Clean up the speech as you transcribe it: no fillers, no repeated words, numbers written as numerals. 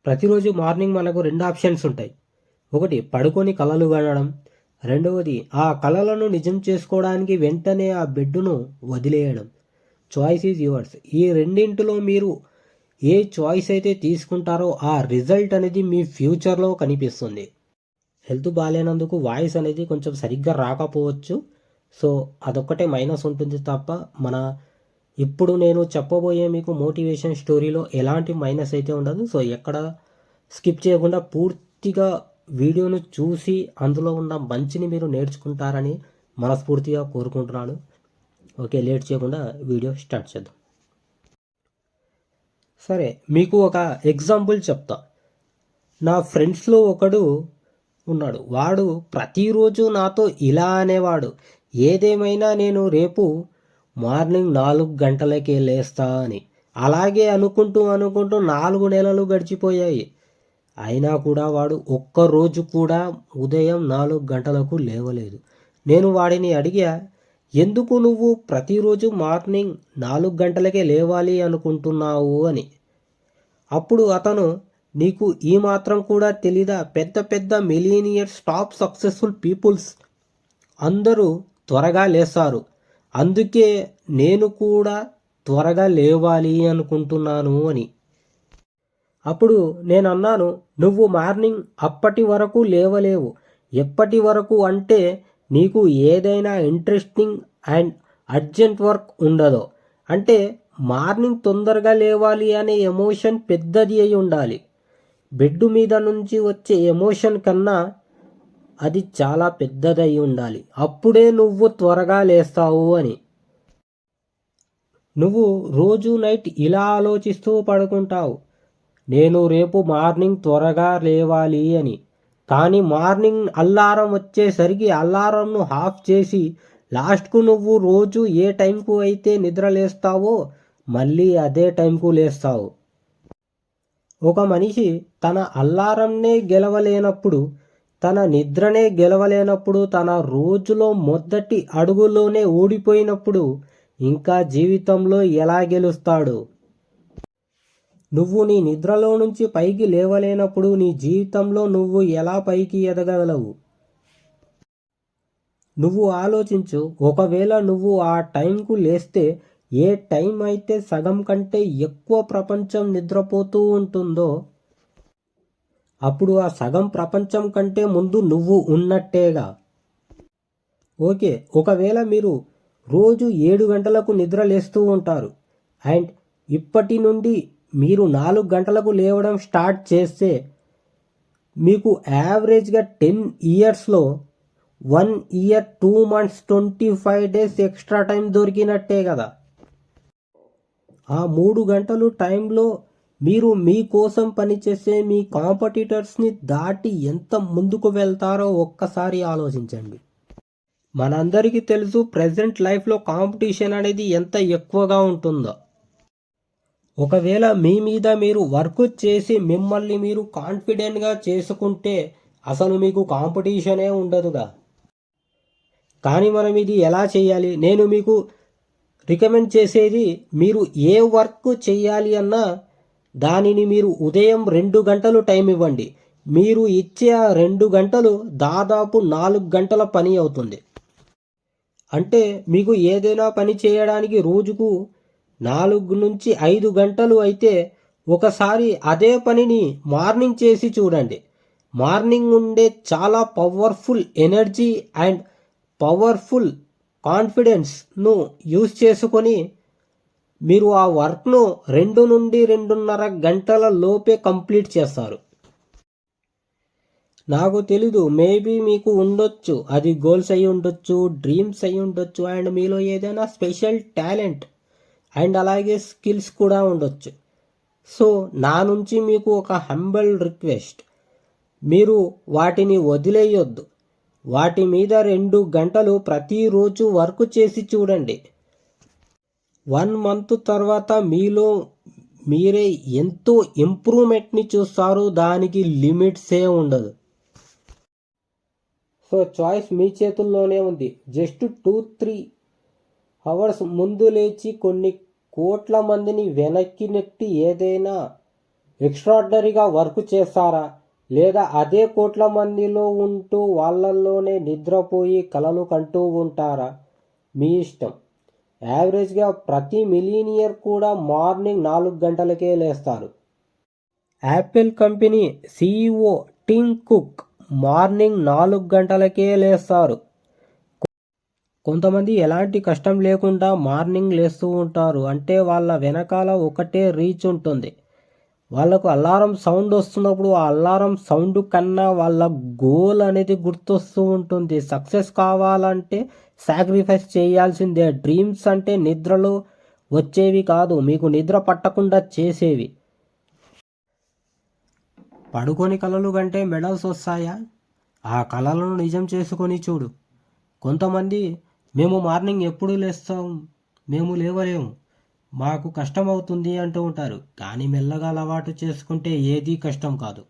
ప్రతిరోజు మార్నింగ్ మనకు 2 ఆప్షన్స్ ఉంటాయి. ఒకటి పడుకొని కలలు కనడం. రెండవది ఆ కలలను నిజం చేసుకోవడానికి వెంటనే ఆ బెడ్డును వదిలేయడం. Choice is yours. ఈ రెండింటిలో మీరు ఏ చాయిస్ అయితే తీసుకుంటారో ఆ రిజల్ట్ అనేది మీ ఫ్యూచర్లో కనిపిస్తుంది. హెల్త్ బాగాలేనందుకు వాయిస్ అనేది కొంచెం సరిగ్గా రాకపోవచ్చు. సో అదొక్కటే మైనస్ ఉంటుంది తప్ప ఇప్పుడు నేను చెప్పబోయే మీకు మోటివేషన్ స్టోరీలో ఎలాంటి మైనస్ అయితే ఉండదు. సో ఎక్కడ స్కిప్ చేయకుండా పూర్తిగా వీడియోను చూసి అందులో ఉన్న మంచిని మీరు నేర్చుకుంటారని మనస్ఫూర్తిగా కోరుకుంటున్నాను. ఓకే, లేట్ చేయకుండా వీడియో స్టార్ట్ చేద్దాం. సరే, మీకు ఒక ఎగ్జాంపుల్ చెప్తా. నా ఫ్రెండ్స్లో ఒకడు ఉన్నాడు. వాడు ప్రతిరోజు నాతో ఇలా అనేవాడు, ఏదేమైనా నేను రేపు మార్నింగ్ 4 గంటలకే లేస్తా అని. అలాగే అనుకుంటూ 4 నెలలు గడిచిపోయాయి. అయినా కూడా వాడు ఒక్కరోజు కూడా ఉదయం 4 గంటలకు లేవలేదు. నేను వాడిని అడిగా, ఎందుకు నువ్వు ప్రతిరోజు మార్నింగ్ 4 గంటలకే లేవాలి అనుకుంటున్నావు అని. అప్పుడు అతను, నీకు ఈ మాత్రం కూడా తెలీదా, పెద్ద పెద్ద మిలీనియర్స్, టాప్ సక్సెస్ఫుల్ పీపుల్స్ అందరూ త్వరగా లేస్తారు, అందుకే నేను కూడా త్వరగా లేవాలి అనుకుంటున్నాను అని. అప్పుడు నేను అన్నాను, నువ్వు మార్నింగ్ అప్పటి వరకు లేవలేవు. ఎప్పటి వరకు అంటే నీకు ఏదైనా ఇంట్రెస్టింగ్ అండ్ అర్జెంట్ వర్క్ ఉండదో. అంటే మార్నింగ్ తొందరగా లేవాలి అనే ఎమోషన్ పెద్దది అయి ఉండాలి. బెడ్ మీద నుంచి వచ్చే ఎమోషన్ కన్నా అది చాలా పెద్దదై ఉండాలి. అప్పుడే నువ్వు త్వరగా లేస్తావు అని. నువ్వు రోజు నైట్ ఇలా ఆలోచిస్తూ పడుకుంటావు, నేను రేపు మార్నింగ్ త్వరగా లేవాలి అని. కానీ మార్నింగ్ అల్లారం వచ్చేసరికి అల్లారంను ఆఫ్ చేసి లాస్ట్కు నువ్వు రోజు ఏ టైంకు అయితే నిద్ర లేస్తావో మళ్ళీ అదే టైంకు లేస్తావు. ఒక మనిషి తన అల్లారంనే గెలవలేనప్పుడు, తన నిద్రనే గెలవలేనప్పుడు, తన రోజులో మొదటి అడుగులోనే ఓడిపోయినప్పుడు ఇంకా జీవితంలో ఎలా గెలుస్తాడు? నువ్వు నీ నిద్రలో నుంచి పైకి లేవలేనప్పుడు నీ జీవితంలో నువ్వు ఎలా పైకి ఎదగగలవు? నువ్వు ఆలోచించు. ఒకవేళ నువ్వు ఆ టైంకు లేస్తే, ఏ టైం అయితే సగం కంటే ఎక్కువ ప్రపంచం నిద్రపోతూ ఉంటుందో అప్పుడు ఆ సగం ప్రపంచం కంటే ముందు నువ్వు ఉన్నట్టేగా. ఓకే, ఒకవేళ మీరు రోజు 7 గంటలకు నిద్ర లేస్తూ ఉంటారు అండ్ ఇప్పటి నుండి మీరు 4 గంటలకు లేవడం స్టార్ట్ చేస్తే మీకు యావరేజ్గా 10 ఇయర్స్లో 1 year 2 months 25 days extra time దొరికినట్టే కదా. ఆ 3 గంటలు టైంలో మీరు మీకోసం పనిచేసే మీ కాంపిటీటర్స్ని దాటి ఎంత ముందుకు వెళ్తారో ఒక్కసారి ఆలోచించండి. మనందరికీ తెలుసు ప్రజెంట్ లైఫ్లో కాంపిటీషన్ అనేది ఎంత ఎక్కువగా ఉంటుందో. ఒకవేళ మీ మీద మీరు వర్క్ చేసి మిమ్మల్ని మీరు కాన్ఫిడెంట్గా చేసుకుంటే అసలు మీకు కాంపిటీషనే ఉండదుగా. కానీ మనం ఇది ఎలా చేయాలి? నేను మీకు రికమెండ్ చేసేది, మీరు ఏ వర్క్ చేయాలి అన్నా దానిని మీరు ఉదయం 2 గంటలు టైం ఇవ్వండి. మీరు ఇచ్చే ఆ 2 గంటలు దాదాపు 4 గంటల పని అవుతుంది. అంటే మీకు ఏదైనా పని చేయడానికి రోజుకు 4 నుంచి 5 గంటలు అయితే ఒకసారి అదే పనిని మార్నింగ్ చేసి చూడండి. మార్నింగ్ ఉండే చాలా పవర్ఫుల్ ఎనర్జీ అండ్ పవర్ఫుల్ కాన్ఫిడెన్స్ను యూజ్ చేసుకొని మీరు ఆ వర్క్ను 2 నుండి 2.5 గంటల లోపే కంప్లీట్ చేస్తారు. నాకు తెలీదు, మేబీ మీకు ఉండొచ్చు, అది గోల్స్ అయి ఉండొచ్చు, డ్రీమ్స్ అయి ఉండొచ్చు, అండ్ మీలో ఏదైనా స్పెషల్ టాలెంట్ అండ్ అలాగే స్కిల్స్ కూడా ఉండొచ్చు. సో నా నుంచి మీకు ఒక హంబల్ రిక్వెస్ట్, మీరు వాటిని వదిలేయొద్దు. వాటి మీద 2 గంటలు ప్రతిరోజు వర్క్ చేసి చూడండి. 1 month తర్వాత మీలో మీరే ఎంతో ఇంప్రూవ్మెంట్ని చూస్తారు. దానికి లిమిట్సే ఉండదు. సో చాయిస్ మీ చేతుల్లోనే ఉంది. జస్ట్ 2-3 అవర్స్ ముందు లేచి కొన్ని కోట్ల మందిని వెనక్కి నెట్టి ఏదైనా ఎక్స్ట్రాడినరీగా వర్క్ చేస్తారా, లేదా అదే కోట్ల మందిలో ఉంటూ వాళ్ళల్లోనే నిద్రపోయి కలలు కంటూ ఉంటారా? మీ ఇష్టం. యావరేజ్గా ప్రతి మిలీనియర్ కూడా మార్నింగ్ 4 గంటలకే లేస్తారు. Apple company CEO Tim Cook morning 4 గంటలకే లేస్తారు. కొంతమంది ఎలాంటి కష్టం లేకుండా మార్నింగ్ లేస్తూ ఉంటారు. అంటే వాళ్ళ వెనకాల ఒకటే రీచ్ ఉంటుంది. వాళ్ళకు అలారం సౌండ్ వస్తున్నప్పుడు ఆ అలారం సౌండ్ కన్నా వాళ్ళ గోల్ అనేది గుర్తొస్తూ ఉంటుంది. సక్సెస్ కావాలంటే సాక్రిఫైస్ చేయాల్సిందే. డ్రీమ్స్ అంటే నిద్రలో వచ్చేవి కాదు, మీకు నిద్ర పట్టకుండా చేసేవి. పడుకొని కలలు కంటే మెడల్స్ వస్తాయా? ఆ కలలను నిజం చేసుకొని చూడు. కొంతమంది మేము మార్నింగ్ ఎప్పుడు లేస్తాం, మేము లేవలేము, మాకు కష్టం అవుతుంది అంటూ ఉంటారు. కానీ మెల్లగా అలవాటు చేసుకుంటే ఏదీ కష్టం కాదు.